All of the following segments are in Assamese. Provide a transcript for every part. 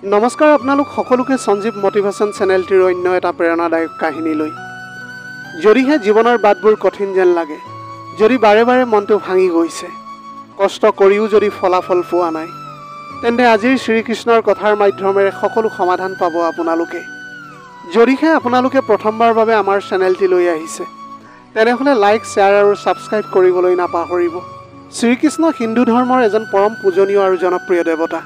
নমস্কাৰ আপোনালোক সকলোকে সঞ্জীৱ মটিভেশ্যন চেনেলটিৰ অন্য এটা প্ৰেৰণাদায়ক কাহিনীলৈ। যদিহে জীৱনৰ বাটবোৰ কঠিন যেন লাগে, যদি বাৰে বাৰে মনটো ভাঙি গৈছে, কষ্ট কৰিও যদি ফলাফল পোৱা নাই, তেন্তে আজিৰ শ্ৰীকৃষ্ণৰ কথাৰ মাধ্যমেৰে সকলো সমাধান পাব আপোনালোকে। যদিহে আপোনালোকে প্ৰথমবাৰৰ বাবে আমাৰ চেনেলটিলৈ আহিছে, তেনেহ'লে লাইক, শ্বেয়াৰ আৰু ছাবস্ক্ৰাইব কৰিবলৈ নাপাহৰিব। শ্ৰীকৃষ্ণ হিন্দু ধৰ্মৰ এজন পৰম পূজনীয় আৰু জনপ্ৰিয় দেৱতা।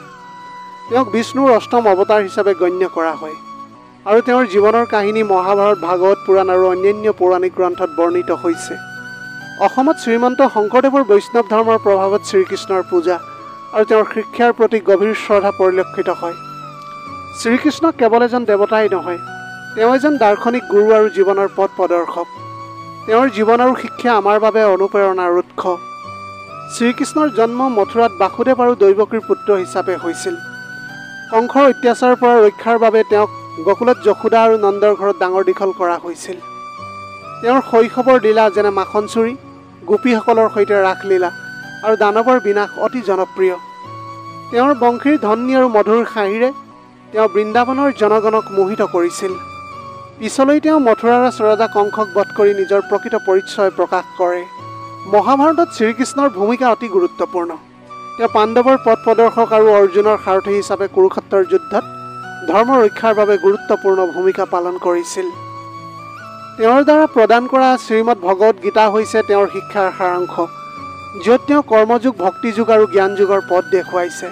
তেওঁক বিষ্ণুৰ অষ্টম অৱতাৰ হিচাপে গণ্য কৰা হয় আৰু তেওঁৰ জীৱনৰ কাহিনী মহাভাৰত, ভাগৱত পুৰাণ আৰু অন্যান্য পৌৰাণিক গ্ৰন্থত বৰ্ণিত হৈছে। অসমত শ্ৰীমন্ত শংকৰদেৱৰ বৈষ্ণৱ ধৰ্মৰ প্ৰভাৱত শ্ৰীকৃষ্ণৰ পূজা আৰু তেওঁৰ শিক্ষাৰ প্ৰতি গভীৰ শ্ৰদ্ধা পৰিলক্ষিত হয়। শ্ৰীকৃষ্ণ কেৱল এজন দেৱতাই নহয়, তেওঁ এজন দাৰ্শনিক গুৰু আৰু জীৱনৰ পথ প্ৰদৰ্শক। তেওঁৰ জীৱন আৰু শিক্ষা আমাৰ বাবে অনুপ্ৰেৰণাৰ উৎস। শ্ৰীকৃষ্ণৰ জন্ম মথুৰাত বাসুদেৱ আৰু দৈৱকীৰ পুত্ৰ হিচাপে হৈছিল। কংসৰ অত্যাচাৰৰ পৰা ৰক্ষাৰ বাবে তেওঁক গকুলত যশোদা আৰু নন্দৰ ঘৰত ডাঙৰ দীঘল কৰা হৈছিল। তেওঁৰ শৈশৱৰ লীলা যেনে মাখন চুৰি, গোপীসকলৰ সৈতে ৰাসলীলা আৰু দানৱৰ বিনাশ অতি জনপ্ৰিয়। তেওঁৰ বংশীৰ ধন্যী আৰু মধুৰ হাঁহিৰে তেওঁ বৃন্দাবনৰ জনগণক মোহিত কৰিছিল। পিছলৈ তেওঁ মথুৰাৰ ৰজা কংসক বধ কৰি নিজৰ প্ৰকৃত পৰিচয় প্ৰকাশ কৰে। মহাভাৰতত শ্ৰীকৃষ্ণৰ ভূমিকা অতি গুৰুত্বপূৰ্ণ। তেওঁ পাণ্ডৱৰ পথ প্ৰদৰ্শক আৰু অৰ্জুনৰ সাৰথী হিচাপে কুৰুক্ষেত্ৰৰ যুদ্ধত ধৰ্ম ৰক্ষাৰ বাবে গুৰুত্বপূৰ্ণ ভূমিকা পালন কৰিছিল। তেওঁৰ দ্বাৰা প্ৰদান কৰা শ্ৰীমদ ভগৱত গীতা হৈছে তেওঁৰ শিক্ষাৰ সাৰাংশ, য'ত তেওঁ কৰ্মযোগ, ভক্তিযোগ আৰু জ্ঞানযোগৰ পথ দেখুৱাইছে।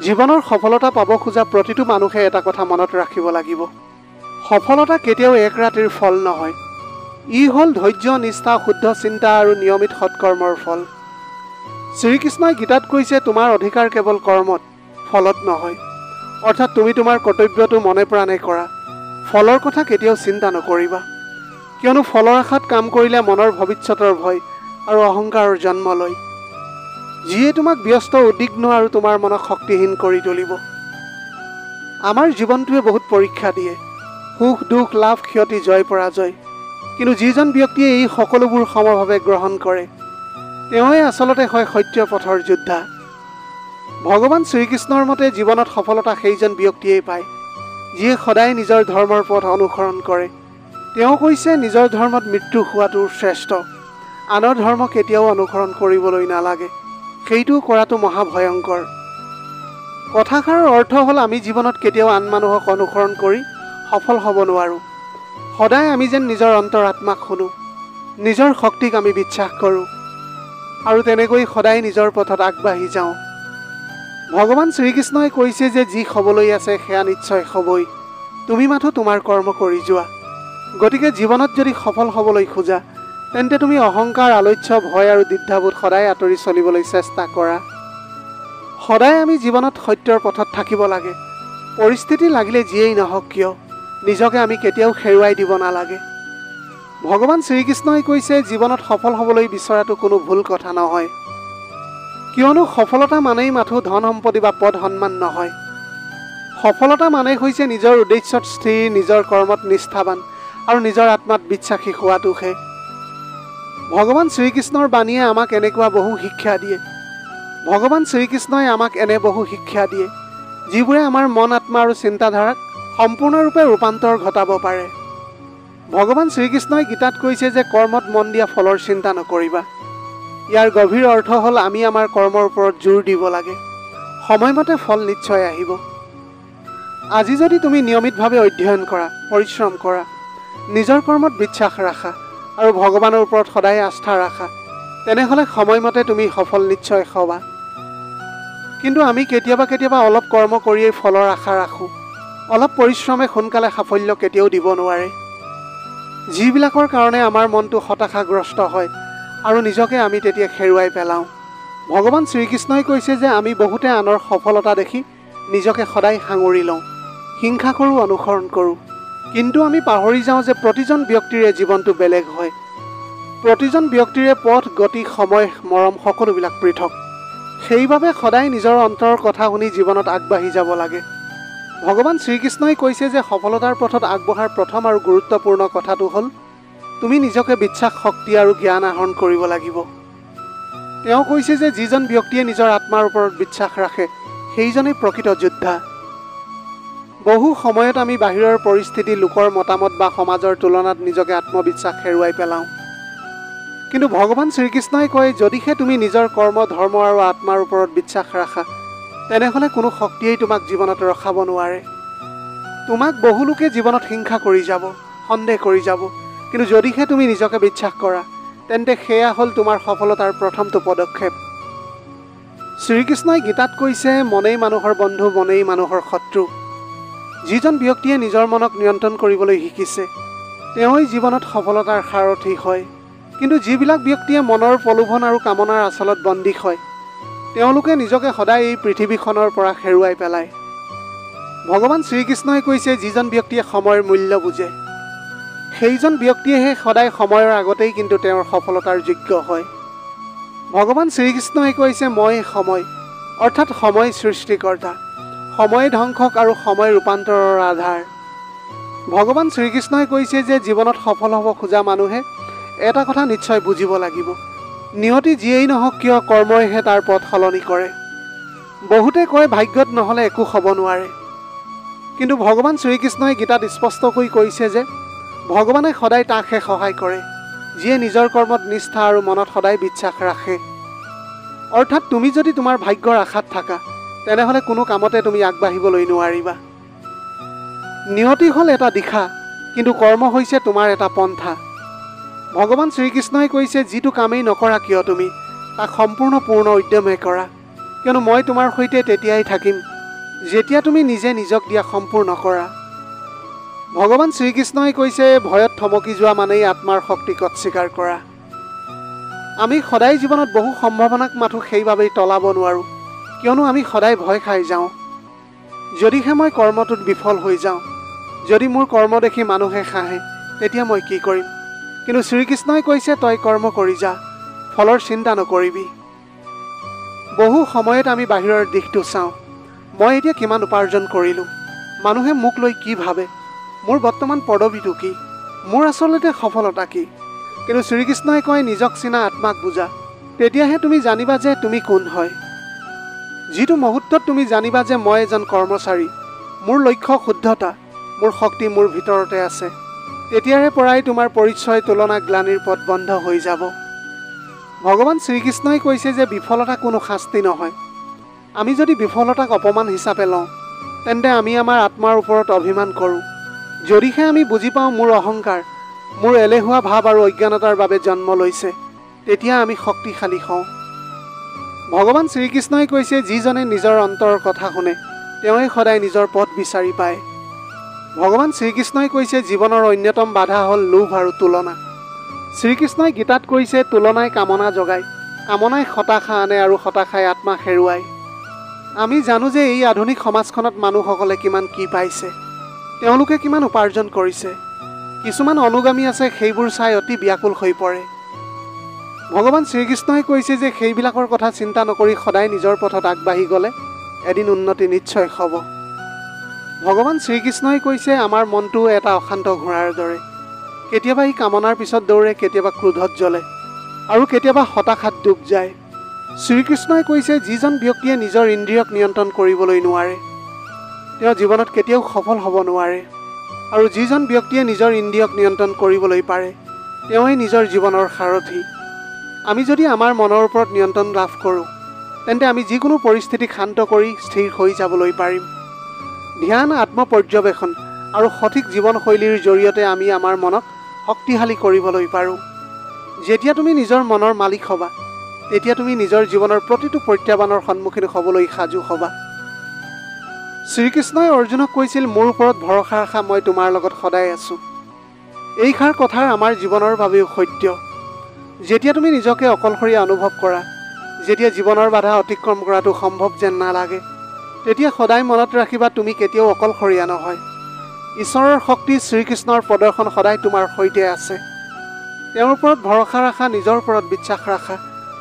জীৱনৰ সফলতা পাব খোজা প্ৰতিটো মানুহে এটা কথা মনত ৰাখিব লাগিব: সফলতা কেতিয়াও এক ৰাতিৰ ফল নহয়। ই হ'ল ধৈৰ্য, নিষ্ঠা, শুদ্ধ চিন্তা আৰু নিয়মিত সৎকৰ্মৰ ফল। শ্ৰীকৃষ্ণই গীতাত কৈছে, তোমাৰ অধিকাৰ কেৱল কৰ্মত, ফলত নহয়। অৰ্থাৎ তুমি তোমাৰ কৰ্তব্যটো মনে প্ৰাণে কৰা, ফলৰ কথা কেতিয়াও চিন্তা নকৰিবা। কিয়নো ফলৰ আশাত কাম কৰিলে মনৰ ভৱিষ্যতৰ ভয় আৰু অহংকাৰৰ জন্ম লয়, যিয়ে তোমাক ব্যস্ত, উদ্বিগ্ন আৰু তোমাৰ মনক শক্তিহীন কৰি তুলিব। আমাৰ জীৱনটোৱে বহুত পৰীক্ষা দিয়ে: সুখ, দুখ, লাভ, ক্ষতি, জয়, পৰাজয়। কিন্তু যিজন ব্যক্তিয়ে এই সকলোবোৰ সমভাৱে গ্ৰহণ কৰে, তেওঁৱে আচলতে হয় সত্য পথৰ যোদ্ধা। ভগৱান শ্ৰীকৃষ্ণৰ মতে জীৱনত সফলতা সেইজন ব্যক্তিয়েই পায়, যিয়ে সদায় নিজৰ ধৰ্মৰ পথ অনুসৰণ কৰে। তেওঁ কৈছে, নিজৰ ধৰ্মত মৃত্যু হোৱাটো শ্ৰেষ্ঠ। আনৰ ধৰ্ম কেতিয়াও অনুসৰণ কৰিবলৈ নালাগে, সেইটো কৰাটো মহাভয়ংকৰ। কথাষাৰৰ অৰ্থ হ'ল, আমি জীৱনত কেতিয়াও আন মানুহক অনুসৰণ কৰি সফল হ'ব নোৱাৰোঁ। সদায় আমি যেন নিজৰ অন্তৰাত্মাক শুনো, নিজৰ শক্তিক আমি বিশ্বাস কৰোঁ আৰু তেনেকৈ সদায় নিজৰ পথত আগবাঢ়ি যাওঁ। ভগৱান শ্ৰীকৃষ্ণই কৈছে যে যি হ'বলৈ আছে সেয়া নিশ্চয় হ'বই, তুমি মাথো তোমাৰ কৰ্ম কৰি যোৱা। গতিকে জীৱনত যদি সফল হ'বলৈ খোজা, তেন্তে তুমি অহংকাৰ, আলস্য, ভয় আৰু দ্বিধাবোধ সদায় আঁতৰি চলিবলৈ চেষ্টা কৰা। সদায় আমি জীৱনত সত্যৰ পথত থাকিব লাগে। পৰিস্থিতি লাগিলে যিয়েই নহওক কিয়, নিজকে আমি কেতিয়াও হেৰুৱাই দিব নালাগে। ভগৱান শ্ৰীকৃষ্ণই কৈছে, জীৱনত সফল হ'বলৈ বিচৰাটো কোনো ভুল কথা নহয়। কিয়নো সফলতা মানেই মাথো ধন সম্পত্তি বা পদ সন্মান নহয়। সফলতা মানে হৈছে নিজৰ উদ্দেশ্যত স্থিৰ, নিজৰ কৰ্মত নিষ্ঠাবান আৰু নিজৰ আত্মাত বিশ্বাসী হোৱাটোহে। ভগৱান শ্ৰীকৃষ্ণৰ বাণীয়ে আমাক এনেকুৱা বহু শিক্ষা দিয়ে। ভগৱান শ্ৰীকৃষ্ণই আমাক এনে বহু শিক্ষা দিয়ে, যিবোৰে আমাৰ মন, আত্মা আৰু চিন্তাধাৰাক সম্পূৰ্ণৰূপে ৰূপান্তৰ ঘটাব পাৰে। ভগৱান শ্ৰীকৃষ্ণই গীতাত কৈছে যে কৰ্মত মন দিয়া, ফলৰ চিন্তা নকৰিবা। ইয়াৰ গভীৰ অৰ্থ হ'ল, আমি আমাৰ কৰ্মৰ ওপৰত জোৰ দিব লাগে। সময়মতে ফল নিশ্চয় আহিব। আজি যদি তুমি নিয়মিতভাৱে অধ্যয়ন কৰা, পৰিশ্ৰম কৰা, নিজৰ কৰ্মত বিশ্বাস ৰাখা আৰু ভগৱানৰ ওপৰত সদায় আস্থা ৰাখা, তেনেহ'লে সময়মতে তুমি সফল নিশ্চয় হ'বা। কিন্তু আমি কেতিয়াবা অলপ কৰ্ম কৰিয়েই ফলৰ আশা ৰাখোঁ। অলপ পৰিশ্ৰমে সোনকালে সাফল্য কেতিয়াও দিব নোৱাৰে, যিবিলাকৰ কাৰণে আমাৰ মনটো হতাশাগ্ৰস্ত হয় আৰু নিজকে আমি তেতিয়া হেৰুৱাই পেলাওঁ। ভগৱান শ্ৰীকৃষ্ণই কৈছে যে আমি বহুতে আনৰ সফলতা দেখি নিজকে সদায় সাঙুৰি লওঁ, হিংসা কৰোঁ, অনুসৰণ কৰোঁ। কিন্তু আমি পাহৰি যাওঁ যে প্ৰতিজন ব্যক্তিৰে জীৱনটো বেলেগ হয়। প্ৰতিজন ব্যক্তিৰে পথ, গতি, সময়, মৰম সকলোবিলাক পৃথক। সেইবাবে সদায় নিজৰ অন্তৰৰ কথা শুনি জীৱনত আগবাঢ়ি যাব লাগে। ভগৱান শ্ৰীকৃষ্ণই কৈছে যে সফলতাৰ পথত আগবঢ়াৰ প্ৰথম আৰু গুৰুত্বপূৰ্ণ কথাটো হ'ল, তুমি নিজকে বিশ্বাস, শক্তি আৰু জ্ঞান আহৰণ কৰিব লাগিব। তেওঁ কৈছে যে যিজন ব্যক্তিয়ে নিজৰ আত্মাৰ ওপৰত বিশ্বাস ৰাখে, সেইজনেই প্ৰকৃত যোদ্ধা। বহু সময়ত আমি বাহিৰৰ পৰিস্থিতি, লোকৰ মতামত বা সমাজৰ তুলনাত নিজকে আত্মবিশ্বাস হেৰুৱাই পেলাওঁ। কিন্তু ভগৱান শ্ৰীকৃষ্ণই কয়, যদিহে তুমি নিজৰ কৰ্ম, ধৰ্ম আৰু আত্মাৰ ওপৰত বিশ্বাস ৰাখা, তেনেহ'লে কোনো শক্তিয়েই তোমাক জীৱনত ৰখাব নোৱাৰে। তোমাক বহু লোকে জীৱনত হিংসা কৰি যাব, সন্দেহ কৰি যাব, কিন্তু যদিহে তুমি নিজকে বিশ্বাস কৰা, তেন্তে সেয়া হ'ল তোমাৰ সফলতাৰ প্ৰথমটো পদক্ষেপ। শ্ৰীকৃষ্ণই গীতাত কৈছে, মনেই মানুহৰ বন্ধু, মনেই মানুহৰ শত্ৰু। যিজন ব্যক্তিয়ে নিজৰ মনক নিয়ন্ত্ৰণ কৰিবলৈ শিকিছে, তেওঁই জীৱনত সফলতাৰ সাৰথি হয়। কিন্তু যিবিলাক ব্যক্তিয়ে মনৰ প্ৰলোভন আৰু কামনাৰ আচলত বন্দী হয়, তেওঁলোকে নিজকে সদায় এই পৃথিৱীখনৰ পৰা হেৰুৱাই পেলায়। ভগৱান শ্ৰীকৃষ্ণই কৈছে, যিজন ব্যক্তিয়ে সময়ৰ মূল্য বুজে, সেইজন ব্যক্তিয়েহে সদায় সময়ৰ আগতেই কিন্তু তেওঁৰ সফলতাৰ যোগ্য হয়। ভগৱান শ্ৰীকৃষ্ণই কৈছে, মই সময়, অৰ্থাৎ সময় সৃষ্টিকৰ্তা, সময় ধ্বংসক আৰু সময় ৰূপান্তৰৰ আধাৰ। ভগৱান শ্ৰীকৃষ্ণই কৈছে যে জীৱনত সফল হ'ব খোজা মানুহে এটা কথা নিশ্চয় বুজিব লাগিব, নিয়তি যিয়েই নহওক কিয় কৰ্মইহে তাৰ পথ সলনি কৰে। বহুতে কয় ভাগ্যত নহ'লে একো হ'ব নোৱাৰে, কিন্তু ভগৱান শ্ৰীকৃষ্ণই গীতাত স্পষ্টকৈ কৈছে যে ভগৱানে সদায় তাকহে সহায় কৰে, যিয়ে নিজৰ কৰ্মত নিষ্ঠা আৰু মনত সদায় বিশ্বাস ৰাখে। অৰ্থাৎ তুমি যদি তোমাৰ ভাগ্যৰ আশাত থাকা, তেনেহ'লে কোনো কামতে তুমি আগবাঢ়িবলৈ নোৱাৰিবা। নিয়তি হ'ল এটা দিশা, কিন্তু কৰ্ম হৈছে তোমাৰ এটা পন্থা। ভগৱান শ্ৰীকৃষ্ণই কৈছে, যিটো কামেই নকৰা কিয় তুমি তাক সম্পূৰ্ণ পূৰ্ণ উদ্যমে কৰা, কিয়নো মই তোমাৰ সৈতে তেতিয়াই থাকিম যেতিয়া তুমি নিজে নিজক দিয়া সম্পূৰ্ণ কৰা। ভগৱান শ্ৰীকৃষ্ণই কৈছে, ভয়ত থমকি যোৱা মানেই আত্মাৰ শক্তিক অস্বীকাৰ কৰা। আমি সদায় জীৱনত বহু সম্ভাৱনাক মাথো সেইবাবেই টলাব নোৱাৰোঁ, কিয়নো আমি সদায় ভয় খাই যাওঁ। যদিহে মই কৰ্মটোত বিফল হৈ যাওঁ, যদি মোৰ কৰ্ম দেখি মানুহে হাঁহে, তেতিয়া মই কি কৰিম? কিন্তু শ্ৰীকৃষ্ণই কৈছে, তই কৰ্ম কৰি যা, ফলৰ চিন্তা নকৰিবি। বহু সময়ত আমি বাহিৰৰ দিশটো চাওঁ, মই এতিয়া কিমান উপাৰ্জন কৰিলোঁ, মানুহে মোক লৈ কি ভাবে, মোৰ বৰ্তমান পদবীটো কি, মোৰ আচলতে সফলতা কি। কিন্তু শ্ৰীকৃষ্ণই কয়, নিজক চিনা, আত্মাক বুজা, তেতিয়াহে তুমি জানিবা যে তুমি কোন হয়। যিটো মুহূৰ্তত তুমি জানিবা যে মই এজন কৰ্মচাৰী, মোৰ লক্ষ্য শুদ্ধতা, মোৰ শক্তি মোৰ ভিতৰতে আছে, তেতিয়াৰে পৰাই তোমাৰ পৰিচয়, তুলনা, গ্লানিৰ পথ বন্ধ হৈ যাব। ভগৱান শ্ৰীকৃষ্ণই কৈছে যে বিফলতা কোনো শাস্তি নহয়। আমি যদি বিফলতাক অপমান হিচাপে লওঁ, তেন্তে আমি আমাৰ আত্মাৰ ওপৰত অভিমান কৰোঁ। যদিহে আমি বুজি পাওঁ মোৰ অহংকাৰ, মোৰ এলেহুৱা ভাৱ আৰু অজ্ঞানতাৰ বাবে জন্ম লৈছে, তেতিয়া আমি শক্তিশালী হওঁ। ভগৱান শ্ৰীকৃষ্ণই কৈছে, যিজনে নিজৰ অন্তৰৰ কথা শুনে, তেওঁই সদায় নিজৰ পথ বিচাৰি পায়। ভগৱান শ্ৰীকৃষ্ণই কৈছে, জীৱনৰ অন্যতম বাধা হ'ল লোভ আৰু তুলনা। শ্ৰীকৃষ্ণই গীতাত কৈছে, তুলনাই কামনা জগায়, কামনাই হতাশা আনে আৰু হতাশাই আত্মা হেৰুৱায়। আমি জানো যে এই আধুনিক সমাজখনত মানুহসকলে কিমান কি পাইছে, তেওঁলোকে কিমান উপাৰ্জন কৰিছে। কিছুমান অনুগামী আছে, সেইবোৰ চাই অতি ব্যাকুল হৈ পৰে। ভগৱান শ্ৰীকৃষ্ণই কৈছে যে সেইবিলাকৰ কথা চিন্তা নকৰি সদায় নিজৰ পথত আগবাঢ়ি গ'লে এদিন উন্নতি নিশ্চয় হ'ব। ভগৱান শ্ৰীকৃষ্ণই কৈছে, আমাৰ মনটো এটা অশান্ত ঘোঁৰাৰ দৰে, কেতিয়াবা ই কামনাৰ পিছত দৌৰে, কেতিয়াবা ক্ৰোধত জ্বলে আৰু কেতিয়াবা হতাশাত ডুব যায়। শ্ৰীকৃষ্ণই কৈছে, যিজন ব্যক্তিয়ে নিজৰ ইন্দ্ৰিয়ক নিয়ন্ত্ৰণ কৰিবলৈ নোৱাৰে, তেওঁ জীৱনত কেতিয়াও সফল হ'ব নোৱাৰে, আৰু যিজন ব্যক্তিয়ে নিজৰ ইন্দ্ৰিয়ক নিয়ন্ত্ৰণ কৰিবলৈ পাৰে, তেওঁই নিজৰ জীৱনৰ সাৰথি। আমি যদি আমাৰ মনৰ ওপৰত নিয়ন্ত্ৰণ লাভ কৰোঁ, তেন্তে আমি যিকোনো পৰিস্থিতিক শান্ত কৰি স্থিৰ হৈ যাবলৈ পাৰিম। ধ্যান, আত্মপৰ্যবেক্ষণ আৰু সঠিক জীৱনশৈলীৰ জৰিয়তে আমি আমাৰ মনক শক্তিশালী কৰিবলৈ পাৰোঁ। যেতিয়া তুমি নিজৰ মনৰ মালিক হ'বা, তেতিয়া তুমি নিজৰ জীৱনৰ প্ৰতিটো প্ৰত্যাহ্বানৰ সন্মুখীন হ'বলৈ সাজু হ'বা। শ্ৰীকৃষ্ণই অৰ্জুনক কৈছিল, মোৰ ওপৰত ভৰসা ৰাখা, মই তোমাৰ লগত সদায় আছোঁ। এইষাৰ কথাৰ আমাৰ জীৱনৰ বাবেও সত্য। যেতিয়া তুমি নিজকে অকলশৰীয়া অনুভৱ কৰা, যেতিয়া জীৱনৰ বাধা অতিক্ৰম কৰাটো সম্ভৱ যেন নালাগে, তেতিয়া সদায় মনত ৰাখিবা, তুমি কেতিয়াও অকলশৰীয়া নহয়। ঈশ্বৰৰ শক্তি, শ্ৰীকৃষ্ণৰ প্ৰদৰ্শন সদায় তোমাৰ সৈতে আছে। তেওঁৰ ওপৰত ভৰসা ৰাখা, নিজৰ ওপৰত বিশ্বাস ৰাখা,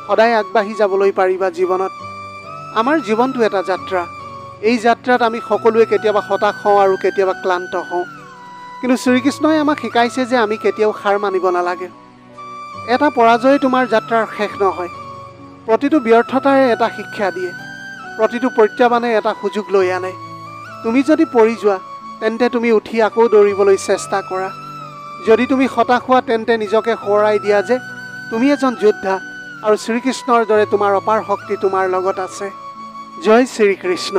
সদায় আগবাঢ়ি যাবলৈ পাৰিবা জীৱনত। আমাৰ জীৱনটো এটা যাত্ৰা। এই যাত্ৰাত আমি সকলোৱে কেতিয়াবা হতাশ হওঁ আৰু কেতিয়াবা ক্লান্ত হওঁ, কিন্তু শ্ৰীকৃষ্ণই আমাক শিকাইছে যে আমি কেতিয়াও হাৰ মানিব নালাগে। এটা পৰাজয় তোমাৰ যাত্ৰাৰ শেষ নহয়। প্ৰতিটো ব্যৰ্থতাৰে এটা শিক্ষা দিয়ে, প্ৰতিটো প্ৰত্যাহ্বানে এটা সুযোগ লৈ আনে। তুমি যদি পৰি যোৱা, তেন্তে তুমি উঠি আকৌ দৌৰিবলৈ চেষ্টা কৰা। যদি তুমি হতাশ হোৱা তেন্তে নিজকে সোঁৱৰাই দিয়া যে তুমি এজন যোদ্ধা আৰু শ্ৰীকৃষ্ণৰ দৰে তোমাৰ অপাৰ শক্তি তোমাৰ লগত আছে। জয় শ্ৰীকৃষ্ণ।